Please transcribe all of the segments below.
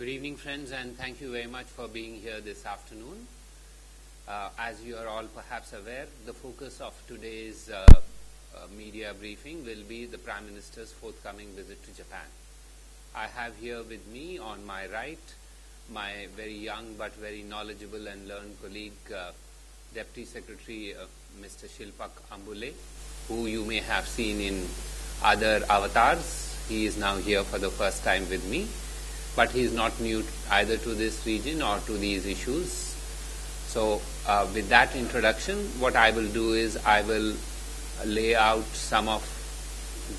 Good evening, friends, and thank you very much for being here this afternoon. As you are all perhaps aware, the focus of today's media briefing will be the Prime Minister's forthcoming visit to Japan. I have here with me on my right my very young but very knowledgeable and learned colleague, Deputy Secretary Mr. Shilpak Ambule, who you may have seen in other avatars. He is now here for the first time with me, but he is not new either to this region or to these issues. So with that introduction, what I will do is I will lay out some of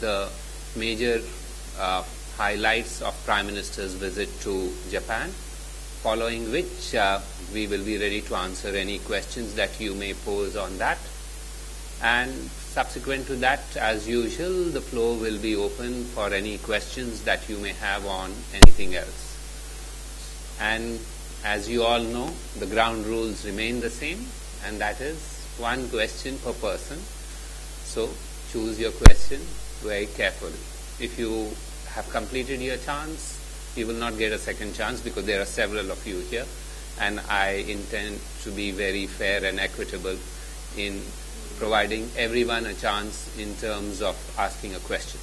the major highlights of Prime Minister's visit to Japan, following which we will be ready to answer any questions that you may pose on that. And subsequent to that, as usual, the floor will be open for any questions that you may have on anything else. And as you all know, the ground rules remain the same, and that is one question per person. So choose your question very carefully. If you have completed your chance, you will not get a second chance because there are several of you here, and I intend to be very fair and equitable in providing everyone a chance in terms of asking a question.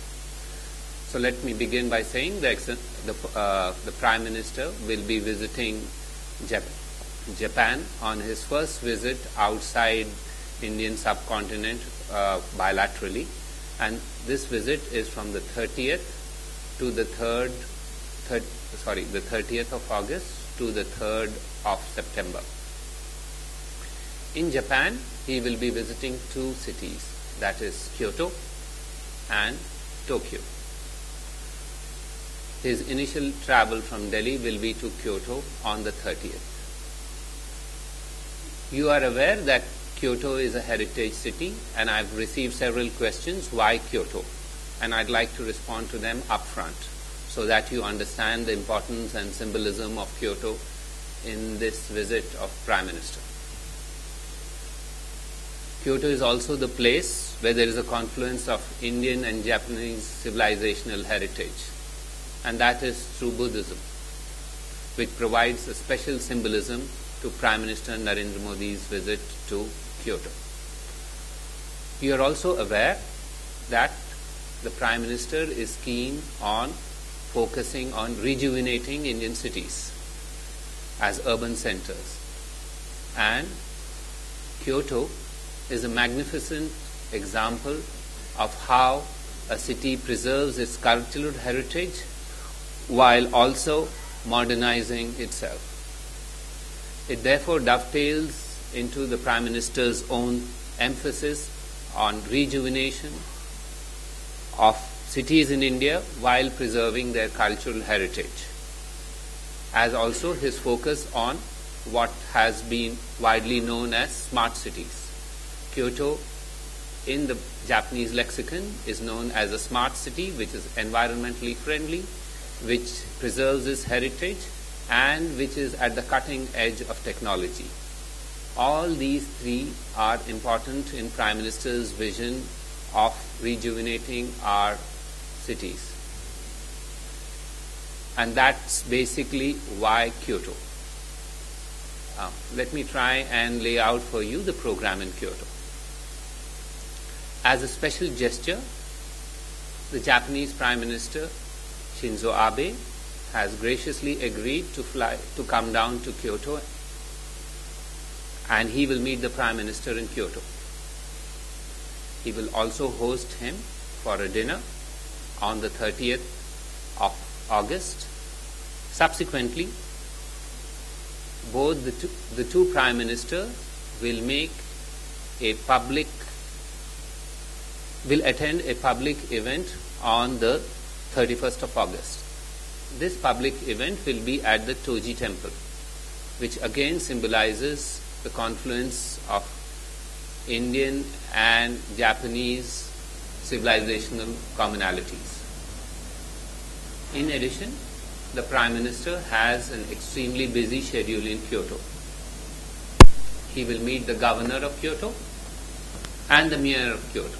So let me begin by saying that the Prime Minister will be visiting Japan on his first visit outside Indian subcontinent bilaterally, and this visit is from the 30th to the 30th of August to the 3rd of September. In Japan, he will be visiting two cities, that is Kyoto and Tokyo. His initial travel from Delhi will be to Kyoto on the 30th. You are aware that Kyoto is a heritage city, and I've received several questions, why Kyoto? And I'd like to respond to them upfront so that you understand the importance and symbolism of Kyoto in this visit of Prime Minister. Kyoto is also the place where there is a confluence of Indian and Japanese civilizational heritage, and that is through Buddhism, which provides a special symbolism to Prime Minister Narendra Modi's visit to Kyoto. You are also aware that the Prime Minister is keen on focusing on rejuvenating Indian cities as urban centers, and Kyoto is a magnificent example of how a city preserves its cultural heritage while also modernizing itself. It therefore dovetails into the Prime Minister's own emphasis on rejuvenation of cities in India while preserving their cultural heritage, as also his focus on what has been widely known as smart cities. Kyoto, in the Japanese lexicon, is known as a smart city, which is environmentally friendly, which preserves its heritage, and which is at the cutting edge of technology. All these three are important in Prime Minister's vision of rejuvenating our cities. And that's basically why Kyoto. Let me try and lay out for you the program in Kyoto. As a special gesture, the Japanese Prime Minister Shinzo Abe has graciously agreed to come down to Kyoto, and he will meet the Prime Minister in Kyoto. He will also host him for a dinner on the 30th of August. Subsequently, both the two Prime Ministers will attend a public event on the 31st of August. This public event will be at the Toji Temple, which again symbolizes the confluence of Indian and Japanese civilizational commonalities. In addition, the Prime Minister has an extremely busy schedule in Kyoto. He will meet the Governor of Kyoto and the Mayor of Kyoto.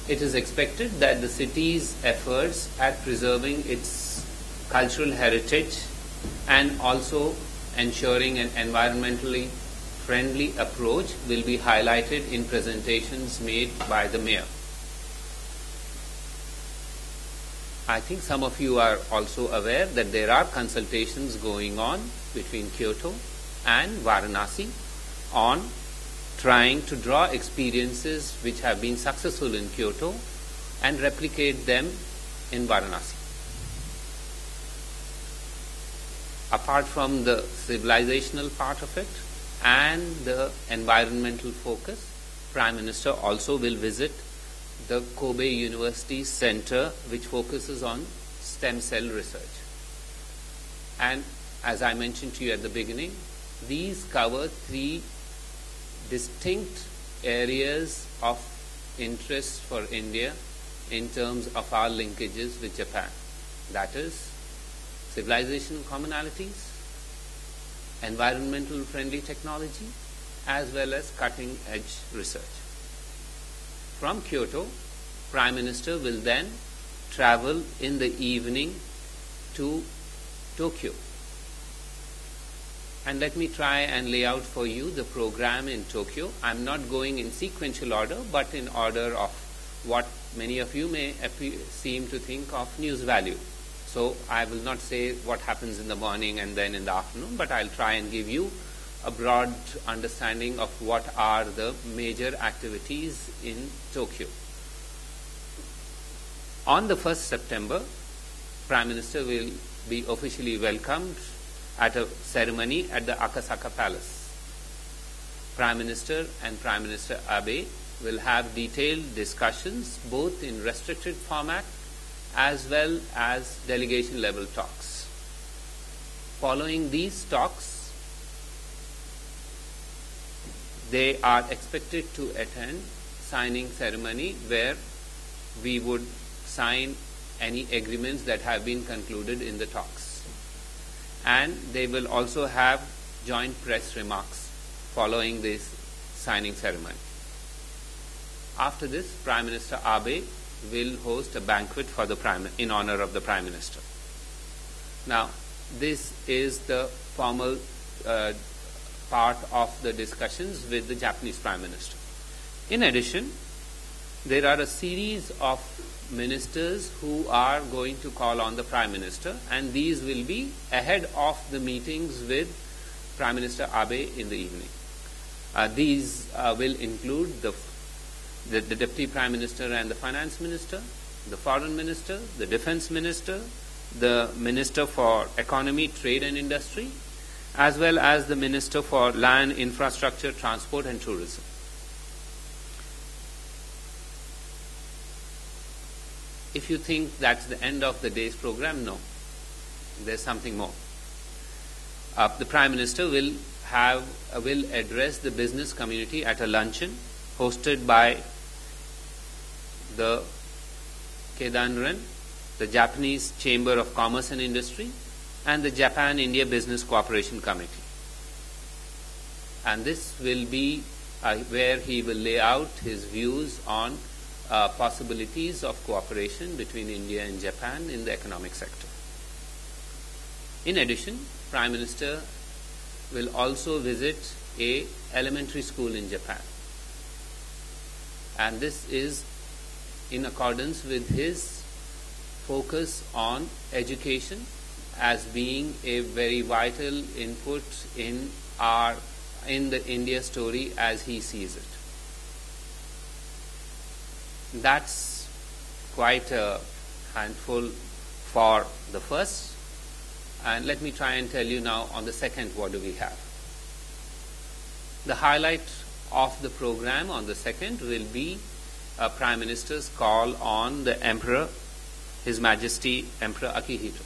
It is expected that the city's efforts at preserving its cultural heritage, and also ensuring an environmentally friendly approach will be highlighted in presentations made by the mayor. I think some of you are also aware that there are consultations going on between Kyoto and Varanasi on trying to draw experiences which have been successful in Kyoto and replicate them in Varanasi. Apart from the civilizational part of it and the environmental focus, Prime Minister also will visit the Kobe University Center, which focuses on stem cell research. And as I mentioned to you at the beginning, these cover three distinct areas of interest for India in terms of our linkages with Japan. That is, civilizational commonalities, environmental friendly technology, as well as cutting edge research. From Kyoto, Prime Minister will then travel in the evening to Tokyo. And let me try and lay out for you the program in Tokyo. I'm not going in sequential order, but in order of what many of you may seem to think of news value. So I will not say what happens in the morning and then in the afternoon, but I'll try and give you a broad understanding of what are the major activities in Tokyo. On the 1st September, Prime Minister will be officially welcomed at a ceremony at the Akasaka Palace. Prime Minister and Prime Minister Abe will have detailed discussions both in restricted format as well as delegation level talks. Following these talks, they are expected to attend signing ceremony where we would sign any agreements that have been concluded in the talks. And they will also have joint press remarks following this signing ceremony. After this, Prime Minister Abe will host a banquet for the in honor of the Prime Minister. Now, this is the formal part of the discussions with the Japanese Prime Minister. In addition, there are a series of ministers who are going to call on the Prime Minister, and these will be ahead of the meetings with Prime Minister Abe in the evening. These will include the Deputy Prime Minister and the Finance Minister, the Foreign Minister, the Defense Minister, the Minister for Economy, Trade and Industry, as well as the Minister for Land, Infrastructure, Transport and Tourism. If you think that's the end of the day's program, no. There's something more. The Prime Minister will address the business community at a luncheon hosted by the Keidanren, the Japanese Chamber of Commerce and Industry, and the Japan-India Business Cooperation Committee. And this will be where he will lay out his views on possibilities of cooperation between India and Japan in the economic sector. In addition, Prime Minister will also visit a elementary school in Japan. And this is in accordance with his focus on education as being a very vital input in the India story as he sees it. That's quite a handful for the first. And let me try and tell you now on the second, what do we have? The highlight of the program on the second will be a Prime Minister's call on the Emperor, His Majesty Emperor Akihito.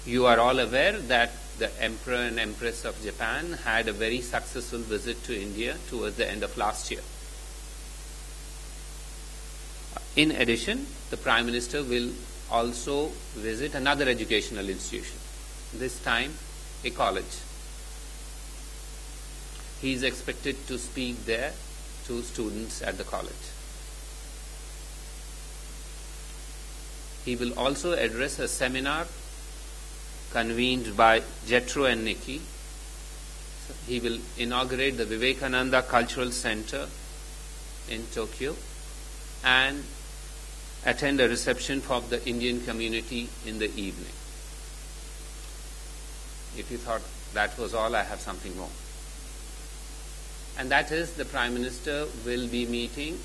You are all aware that the Emperor and Empress of Japan had a very successful visit to India towards the end of last year. In addition, the Prime Minister will also visit another educational institution, this time a college. He is expected to speak there to students at the college. He will also address a seminar convened by Jetro and Nikki. He will inaugurate the Vivekananda Cultural Center in Tokyo and attend a reception for the Indian community in the evening. If you thought that was all, I have something more. And that is, the Prime Minister will be meeting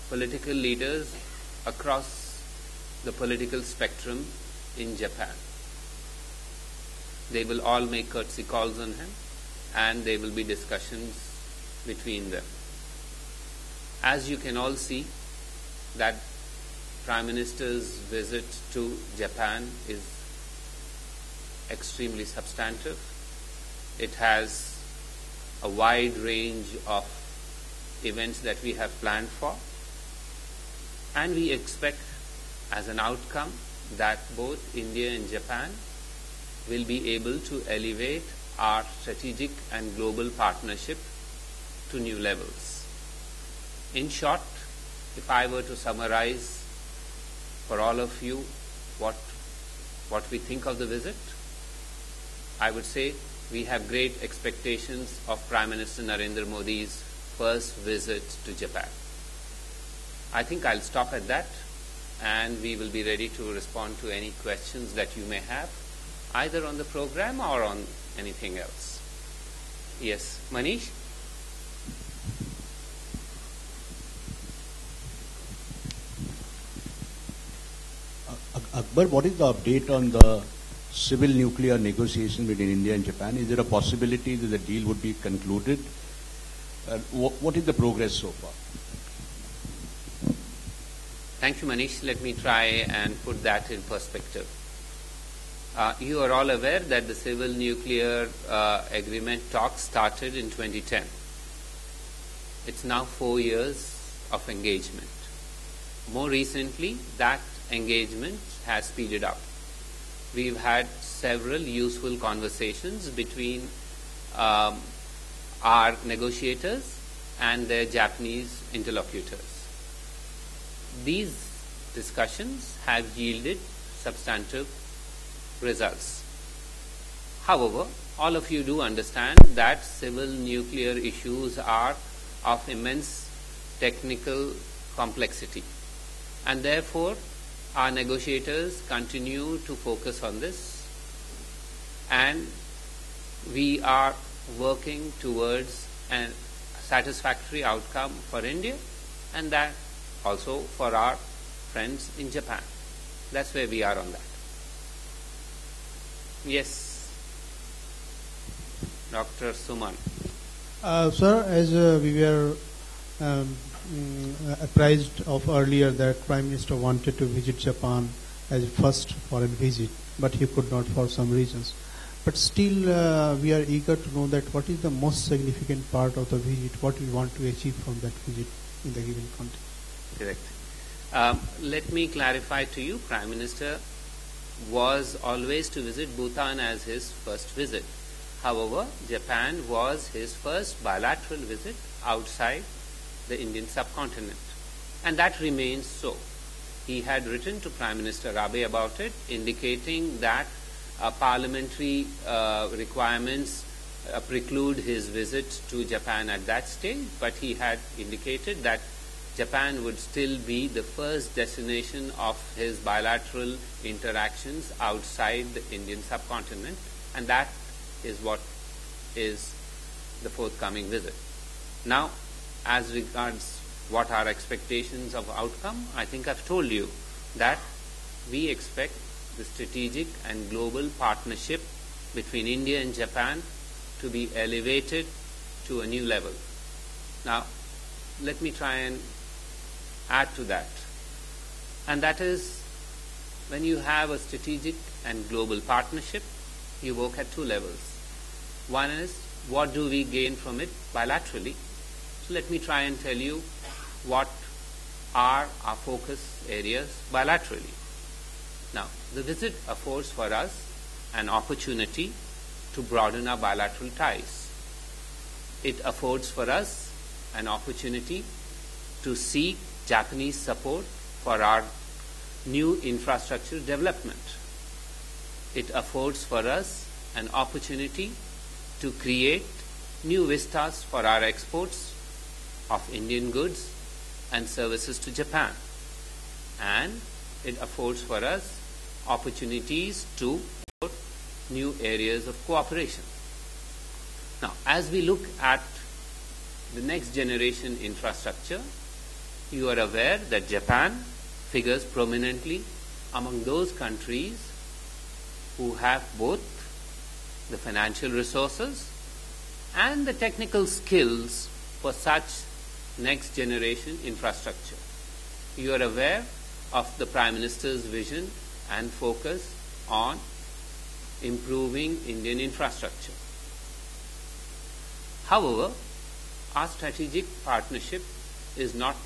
political leaders across the political spectrum in Japan. They will all make courtesy calls on him, and there will be discussions between them. As you can all see, that Prime Minister's visit to Japan is extremely substantive. It has a wide range of events that we have planned for, and we expect as an outcome that both India and Japan will be able to elevate our strategic and global partnership to new levels. In short, if I were to summarize for all of you what we think of the visit, I would say we have great expectations of Prime Minister Narendra Modi's first visit to Japan. I think I'll stop at that, and we will be ready to respond to any questions that you may have, either on the program or on anything else. Yes, Manish? Akbar, what is the update on the civil nuclear negotiation between India and Japan? Is there a possibility that the deal would be concluded? What is the progress so far? Thank you, Manish. Let me try and put that in perspective. You are all aware that the civil nuclear agreement talks started in 2010. It's now 4 years of engagement. More recently, that engagement has speeded up. We've had several useful conversations between our negotiators and their Japanese interlocutors. These discussions have yielded substantive results. However, all of you do understand that civil nuclear issues are of immense technical complexity, and therefore our negotiators continue to focus on this, and we are working towards a satisfactory outcome for India and that also for our friends in Japan. That's where we are on that. Yes, Dr. Suman. Sir, as we were apprised of earlier that Prime Minister wanted to visit Japan as a first foreign visit, but he could not for some reasons. But still, we are eager to know that what is the most significant part of the visit, what we want to achieve from that visit in the given context. Correct. Let me clarify to you, Prime Minister was always to visit Bhutan as his first visit. However, Japan was his first bilateral visit outside the Indian subcontinent, and that remains so. He had written to Prime Minister Abe about it, indicating that parliamentary requirements preclude his visit to Japan at that stage, but he had indicated that Japan would still be the first destination of his bilateral interactions outside the Indian subcontinent, and that is what is the forthcoming visit. Now, as regards what our expectations of outcome, I think I've told you that we expect the strategic and global partnership between India and Japan to be elevated to a new level. Now, let me try and add to that. And that is, when you have a strategic and global partnership, you work at two levels. One is, what do we gain from it bilaterally? So let me try and tell you what are our focus areas bilaterally. Now, the visit affords for us an opportunity to broaden our bilateral ties. It affords for us an opportunity to seek Japanese support for our new infrastructure development. It affords for us an opportunity to create new vistas for our exports of Indian goods and services to Japan. And it affords for us opportunities to explore new areas of cooperation. Now, as we look at the next generation infrastructure, you are aware that Japan figures prominently among those countries who have both the financial resources and the technical skills for such next generation infrastructure. You are aware of the Prime Minister's vision and focus on improving Indian infrastructure. However, our strategic partnership is not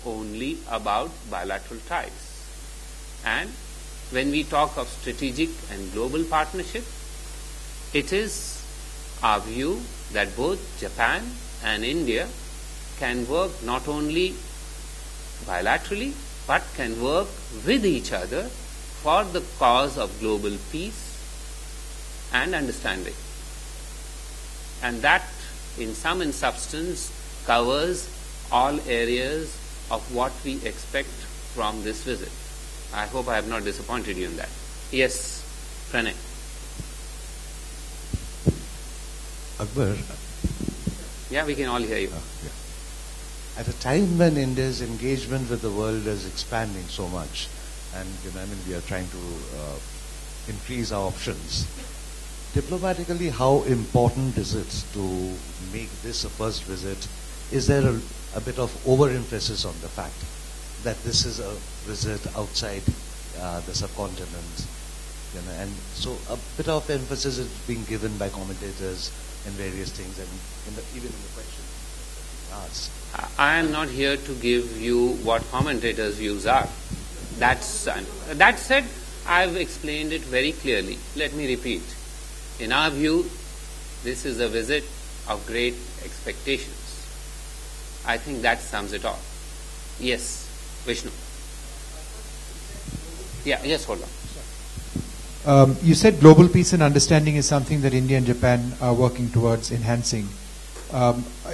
only about bilateral ties. And when we talk of strategic and global partnership, it is our view that both Japan and India can work not only bilaterally but can work with each other for the cause of global peace and understanding. And that, in sum and substance, covers all areas of what we expect from this visit. I hope I have not disappointed you in that. Yes, Pranay. Akbar. Yeah, we can all hear you. Yeah. At a time when India's engagement with the world is expanding so much, and we are trying to increase our options, diplomatically, how important is it to make this a first visit? Is there a bit of overemphasis on the fact that this is a visit outside the subcontinent? And so a bit of emphasis is being given by commentators in various things, and even in the question asked. I am not here to give you what commentators' views are. That said, I have explained it very clearly. Let me repeat. In our view, this is a visit of great expectations. I think that sums it all. Yes, Vishnu. Yeah, yes, hold on. You said global peace and understanding is something that India and Japan are working towards enhancing.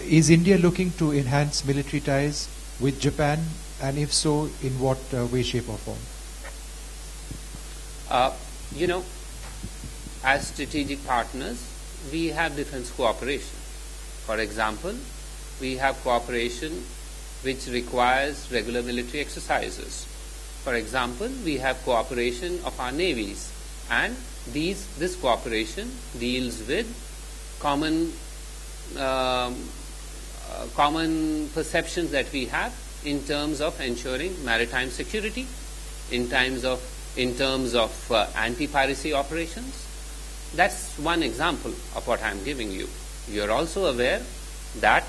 Is India looking to enhance military ties with Japan, and if so, in what way, shape or form? As strategic partners, we have defense cooperation. For example, we have cooperation which requires regular military exercises. For example, we have cooperation of our navies, and this cooperation deals with common perceptions that we have in terms of ensuring maritime security, in terms of anti-piracy operations. That's one example of what I'm giving you. You're also aware that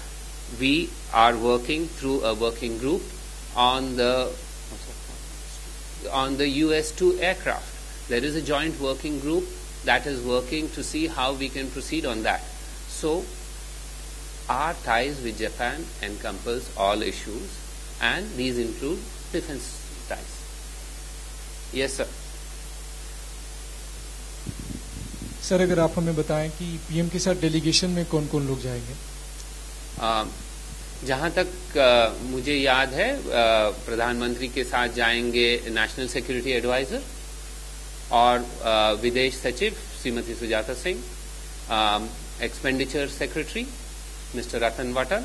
we are working through a working group on the US-2 aircraft. There is a joint working group that is working to see how we can proceed on that. So, our ties with Japan encompass all issues, and these include defense ties. Yes, sir. Sir, अगर आप हमें बताएं कि PM के साथ delegation में कौन कौन लोग जाएंगे? जहां तक मुझे याद है, प्रधानमंत्री के साथ जाएंगे नेशनल सिक्योरिटी एडवाइजर और विदेश सचिव Shrimati Sujata Singh, expenditure secretary Mr. Ratan Vatal,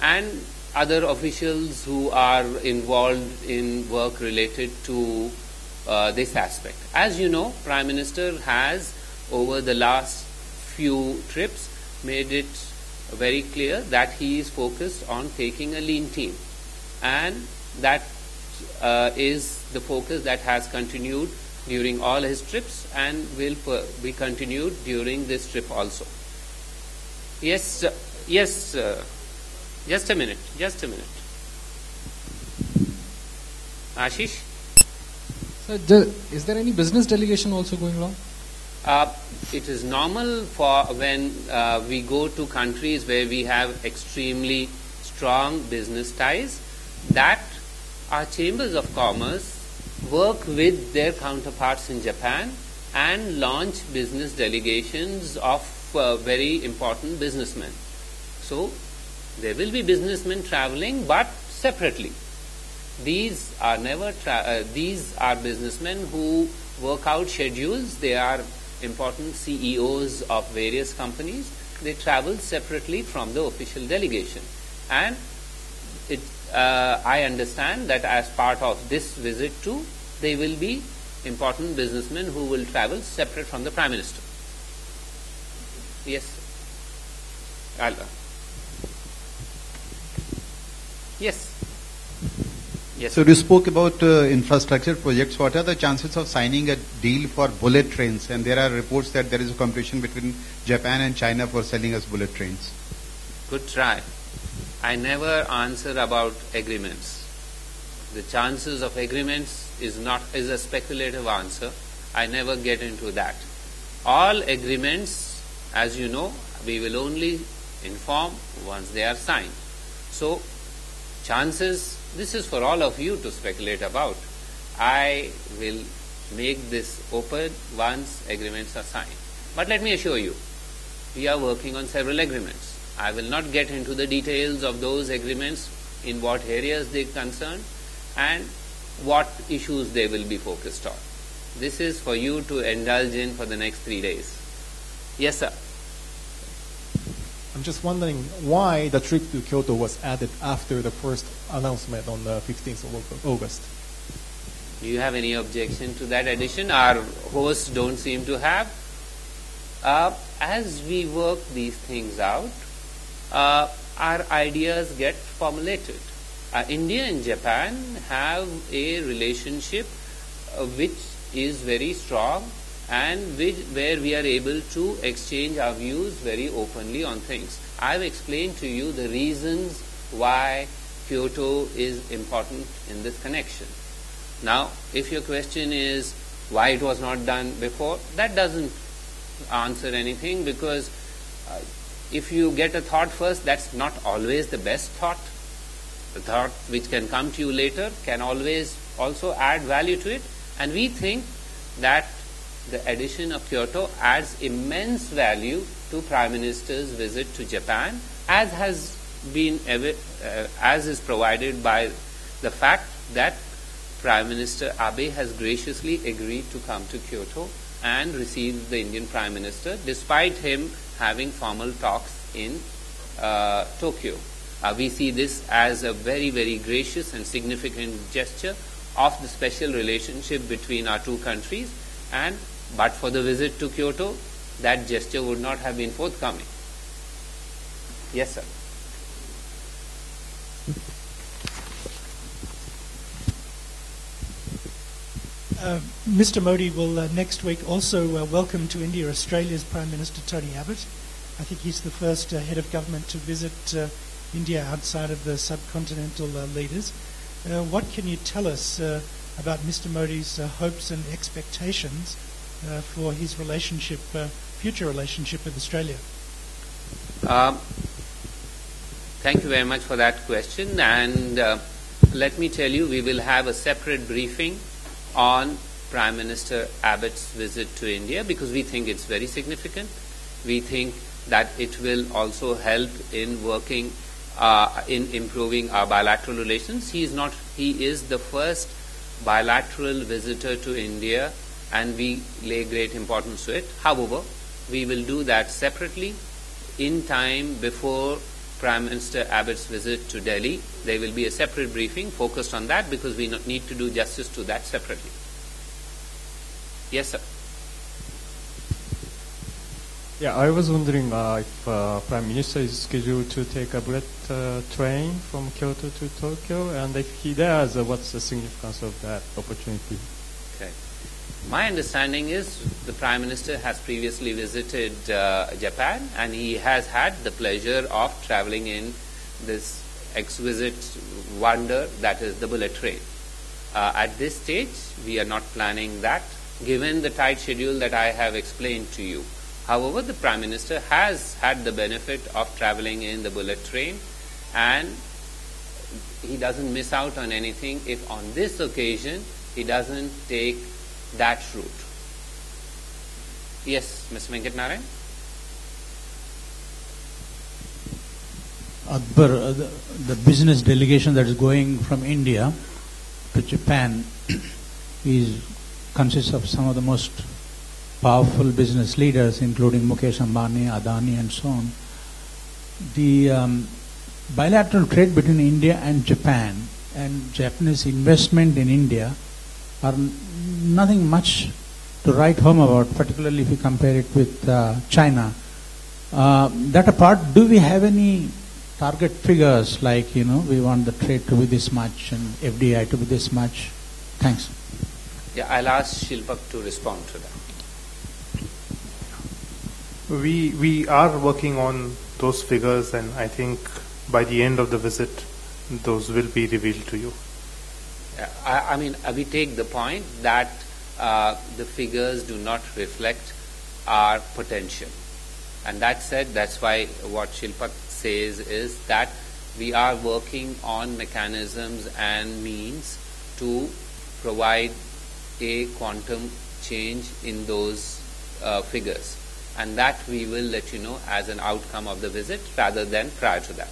and other officials who are involved in work related to this aspect. As you know, Prime Minister has, over the last few trips, made it very clear that he is focused on taking a lean team, and that is the focus that has continued during all his trips and will be continued during this trip also. Yes, just a minute. Ashish? Sir, is there any business delegation also going along? It is normal for when we go to countries where we have extremely strong business ties, that our chambers of commerce work with their counterparts in Japan and launch business delegations of very important businessmen. So there will be businessmen traveling, but separately. These are these are businessmen who work out schedules. They are important CEOs of various companies. They travel separately from the official delegation, and I understand that as part of this visit too, they will be important businessmen who will travel separate from the Prime Minister. Yes. Yes. Yes. So you spoke about infrastructure projects. What are the chances of signing a deal for bullet trains? And there are reports that there is a competition between Japan and China for selling us bullet trains. Good try. I never answer about agreements. The chances of agreements is a speculative answer. I never get into that. All agreements, as you know, we will only inform once they are signed. So, chances, this is for all of you to speculate about. I will make this open once agreements are signed. But let me assure you, we are working on several agreements. I will not get into the details of those agreements, in what areas they concern, and what issues they will be focused on. This is for you to indulge in for the next 3 days. Yes, sir. I'm just wondering why the trip to Kyoto was added after the first announcement on the 15th of August. Do you have any objection to that addition? Our hosts don't seem to have. As we work these things out, our ideas get formulated. India and Japan have a relationship which is very strong, and where we are able to exchange our views very openly on things. I've explained to you the reasons why Kyoto is important in this connection. Now, if your question is why it was not done before, that doesn't answer anything, because if you get a thought first, that's not always the best thought. The thought which can come to you later can always also add value to it, and we think that the addition of Kyoto adds immense value to Prime Minister's visit to Japan, as is provided by the fact that Prime Minister Abe has graciously agreed to come to Kyoto and receive the Indian Prime Minister, despite him having formal talks in Tokyo. We see this as a very, very gracious and significant gesture of the special relationship between our two countries, and but for the visit to Kyoto, that gesture would not have been forthcoming. Yes, sir. Mr. Modi will next week also welcome to India Australia's Prime Minister Tony Abbott. I think he's the first head of government to visit India outside of the subcontinental leaders. What can you tell us about Mr. Modi's hopes and expectations for his future relationship with Australia? Thank you very much for that question, and let me tell you, we will have a separate briefing on Prime Minister Abbott's visit to India, because we think it's very significant. We think that it will also help in working in improving our bilateral relations. He is the first bilateral visitor to India, and we lay great importance to it. However, we will do that separately in time before Prime Minister Abbott's visit to Delhi. There will be a separate briefing focused on that, because we need to do justice to that separately. Yes, sir. Yeah, I was wondering if Prime Minister is scheduled to take a bullet train from Kyoto to Tokyo, and if he does, what's the significance of that opportunity? Okay. My understanding is the Prime Minister has previously visited Japan, and he has had the pleasure of traveling in this exquisite wonder that is the bullet train. At this stage, we are not planning that, given the tight schedule that I have explained to you. However, the Prime Minister has had the benefit of traveling in the bullet train, and he doesn't miss out on anything if on this occasion he doesn't take that route. Yes, Mr. Venkat Narayan? Akbar, the business delegation that is going from India to Japan consists of some of the most powerful business leaders, including Mukesh Ambani, Adani, and so on. The bilateral trade between India and Japan and Japanese investment in India are nothing much to write home about, particularly if you compare it with China. That apart, do we have any target figures like, we want the trade to be this much and FDI to be this much? Thanks. Yeah, I'll ask Shilpak to respond to that. We are working on those figures, and I think by the end of the visit, those will be revealed to you. I mean, we take the point that the figures do not reflect our potential. And that said, that's why what Shilpak says is that we are working on mechanisms and means to provide a quantum change in those figures. And that we will let you know as an outcome of the visit rather than prior to that.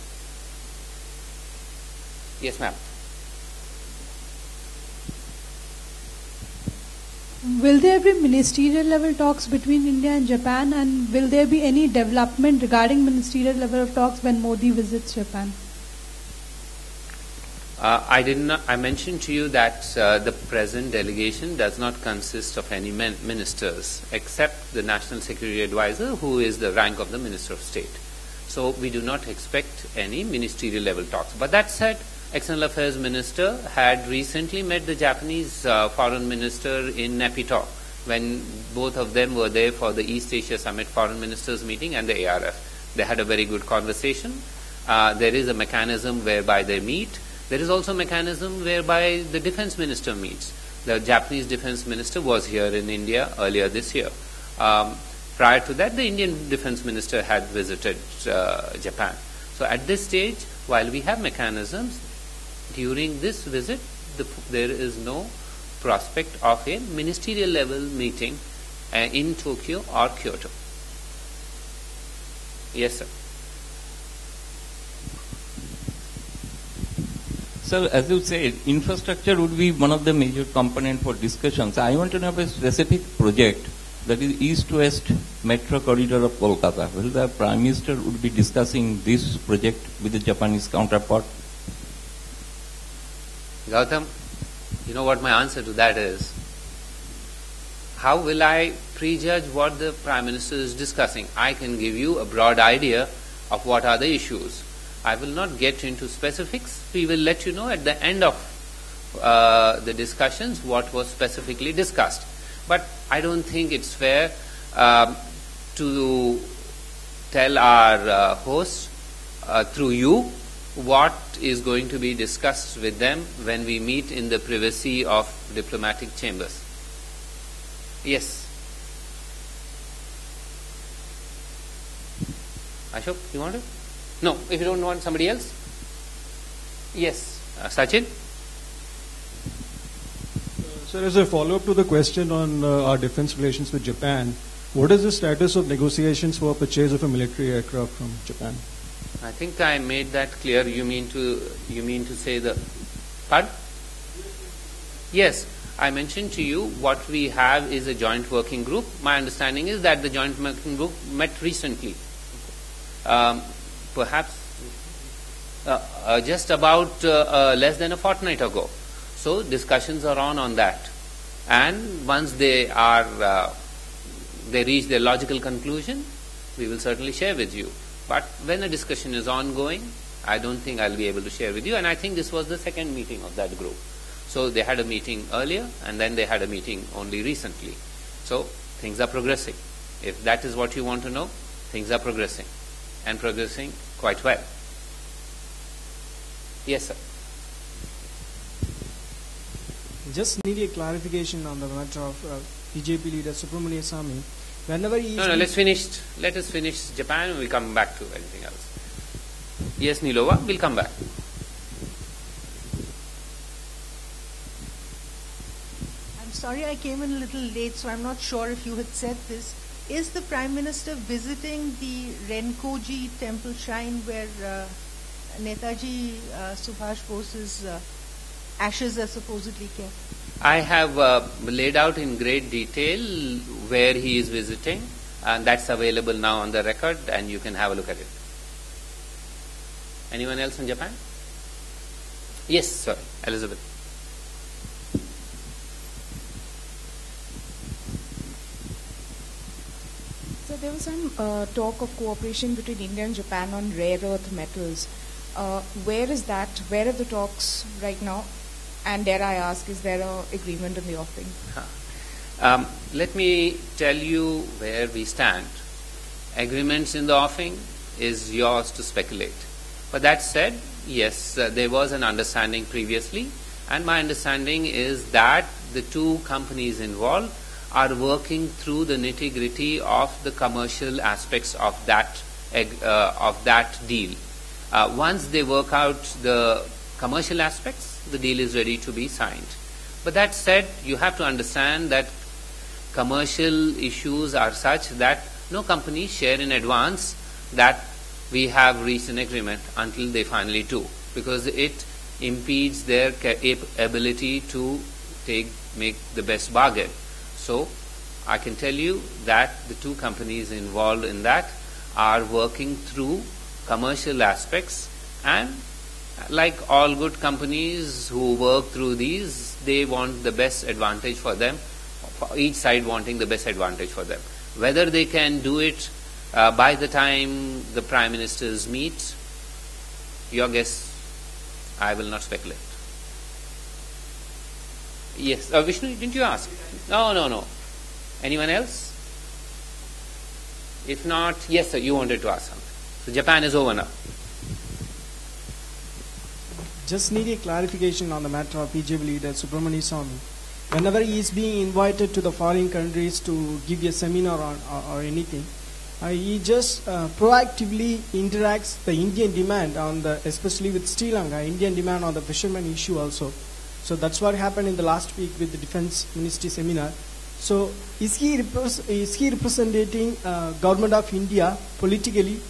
Yes, ma'am. Will there be ministerial level talks between India and Japan, and will there be any development regarding ministerial level of talks when Modi visits Japan? I mentioned to you that the present delegation does not consist of any ministers except the National Security Advisor, who is the rank of the Minister of State. So we do not expect any ministerial level talks. But that said, External Affairs Minister had recently met the Japanese Foreign Minister in Naypyidaw when both of them were there for the East Asia Summit Foreign Ministers meeting and the ARF. They had a very good conversation. There is a mechanism whereby they meet. There is also a mechanism whereby the Defense Minister meets. The Japanese Defense Minister was here in India earlier this year. Prior to that, the Indian Defense Minister had visited Japan. So at this stage, while we have mechanisms, during this visit, there is no prospect of a ministerial level meeting in Tokyo or Kyoto. Yes, sir. Sir, as you said, infrastructure would be one of the major components for discussions. I want to know a specific project, that is East-West Metro Corridor of Kolkata. Will the Prime Minister would be discussing this project with the Japanese counterpart? Gautam, you know what my answer to that is? How will I prejudge what the Prime Minister is discussing? I can give you a broad idea of what are the issues. I will not get into specifics. We will let you know at the end of the discussions what was specifically discussed. But I don't think it's fair to tell our hosts through you what is going to be discussed with them when we meet in the privacy of diplomatic chambers. Yes. Ashok, you want to? No, if you don't want, somebody else? Yes. Sachin? Sir, as a follow-up to the question on our defense relations with Japan, what is the status of negotiations for purchase of a military aircraft from Japan? I think I made that clear. You mean to say the... Pardon? Yes. I mentioned to you what we have is a joint working group. My understanding is that the joint working group met recently. Perhaps just about less than a fortnight ago. So discussions are on that. And once they reach their logical conclusion, we will certainly share with you. But when a discussion is ongoing, I don't think I'll be able to share with you. And I think this was the second meeting of that group. So they had a meeting earlier, and then they had a meeting only recently. So things are progressing. If that is what you want to know, things are progressing. And progressing quite well. Yes, sir. Just need a clarification on the matter of BJP leader Subramanian Swamy. Whenever he No, let us finish Japan and we'll come back to anything else. Yes, Nilova, we'll come back. sorry I came in a little late, so I'm not sure if you had said this. Is the Prime Minister visiting the Renkoji temple shrine where Netaji Subhash Bose's ashes are supposedly kept? I have laid out in great detail where he is visiting, and that's available now on the record, and you can have a look at it. Anyone else from Japan? Yes, sorry, Elizabeth. So there was some talk of cooperation between India and Japan on rare earth metals. Where is that? Where are the talks right now? And dare I ask, is there an agreement in the offing? Let me tell you where we stand. Agreements in the offing is yours to speculate. But that said, yes, there was an understanding previously, and my understanding is that the two companies involved are working through the nitty-gritty of the commercial aspects of that deal. Once they work out the commercial aspects, the deal is ready to be signed. But that said, you have to understand that commercial issues are such that no company share in advance that we have reached an agreement until they finally do, because it impedes their ability to make the best bargain. So I can tell you that the two companies involved in that are working through commercial aspects, and like all good companies who work through these, they want the best advantage for them, for each side wanting the best advantage for them. Whether they can do it by the time the Prime Ministers meet, your guess, I will not speculate. Yes, Vishnu, didn't you ask? No. Anyone else? If not, yes sir, you wanted to ask something. So Japan is over now. Just need a clarification on the matter of BJP leader Subramanian Swamy. Whenever he is being invited to the foreign countries to give a seminar or anything, he just proactively interacts the Indian demand on the, especially with Sri Lanka, Indian demand on the fishermen issue also. So that's what happened in the last week with the Defense Ministry seminar. So is he representing government of India politically?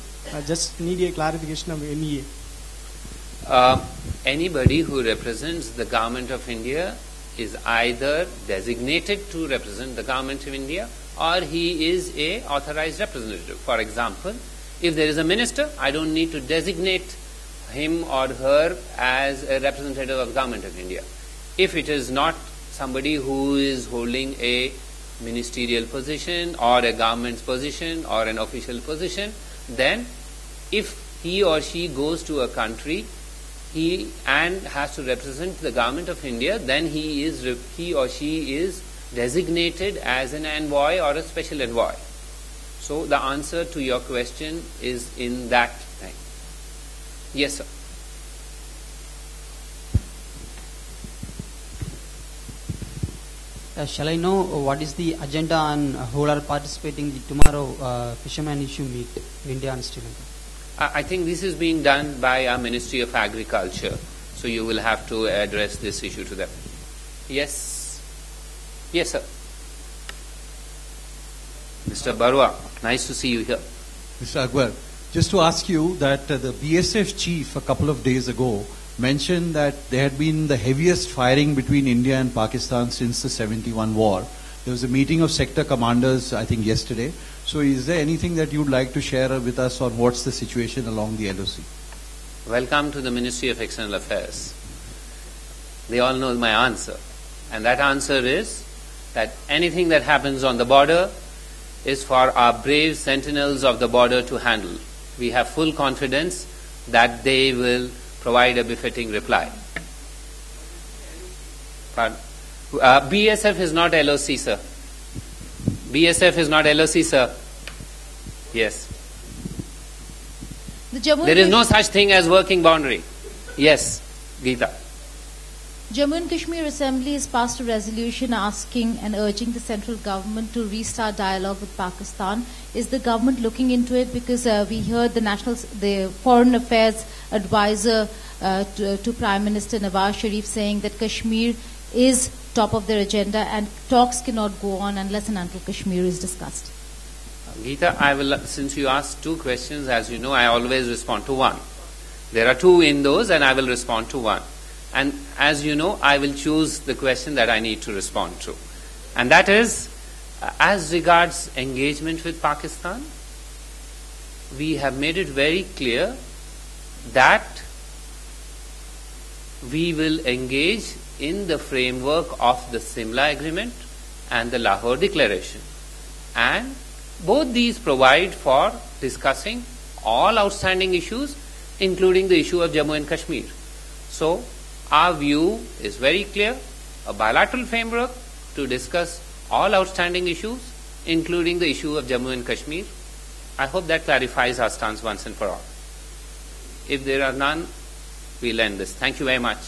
Just need a clarification of MEA. Anybody who represents the government of India is either designated to represent the government of India, or he is a authorized representative. For example, if there is a minister, I don't need to designate him or her as a representative of the government of India. If it is not somebody who is holding a ministerial position or a government position or an official position, then if he or she goes to a country and has to represent the government of India, then he or she is designated as an envoy or a special envoy. So the answer to your question is in that thing. Yes, sir. Shall I know what is the agenda on who are participating in tomorrow fisherman issue meet in India and Sri Lanka? I think this is being done by our Ministry of Agriculture, so you will have to address this issue to them. Yes? Yes, sir. Mr. Barua, nice to see you here. Mr. Akbar, just to ask you that the BSF chief a couple of days ago mentioned that there had been the heaviest firing between India and Pakistan since the 71 war. There was a meeting of sector commanders, I think, yesterday. So is there anything that you'd like to share with us on what's the situation along the LOC? Welcome to the Ministry of External Affairs. They all know my answer. And that answer is that anything that happens on the border is for our brave sentinels of the border to handle. We have full confidence that they will provide a befitting reply. BSF is not LOC, sir. BSF is not LOC, sir. Yes. There is no such thing as working boundary. Yes, Geeta. Jammu and Kashmir Assembly has passed a resolution asking and urging the central government to restart dialogue with Pakistan. Is the government looking into it? Because we heard the Foreign Affairs advisor to Prime Minister Nawaz Sharif saying that Kashmir is top of their agenda, and talks cannot go on unless and until Kashmir is discussed. Geeta, since you asked two questions, as you know, I always respond to one. There are two in those, and I will respond to one. And as you know, I will choose the question that I need to respond to. And that is, as regards engagement with Pakistan, we have made it very clear that we will engage in the framework of the Simla Agreement and the Lahore Declaration. And both these provide for discussing all outstanding issues, including the issue of Jammu and Kashmir. So, our view is very clear, a bilateral framework to discuss all outstanding issues, including the issue of Jammu and Kashmir. I hope that clarifies our stance once and for all. If there are none, we'll end this. Thank you very much.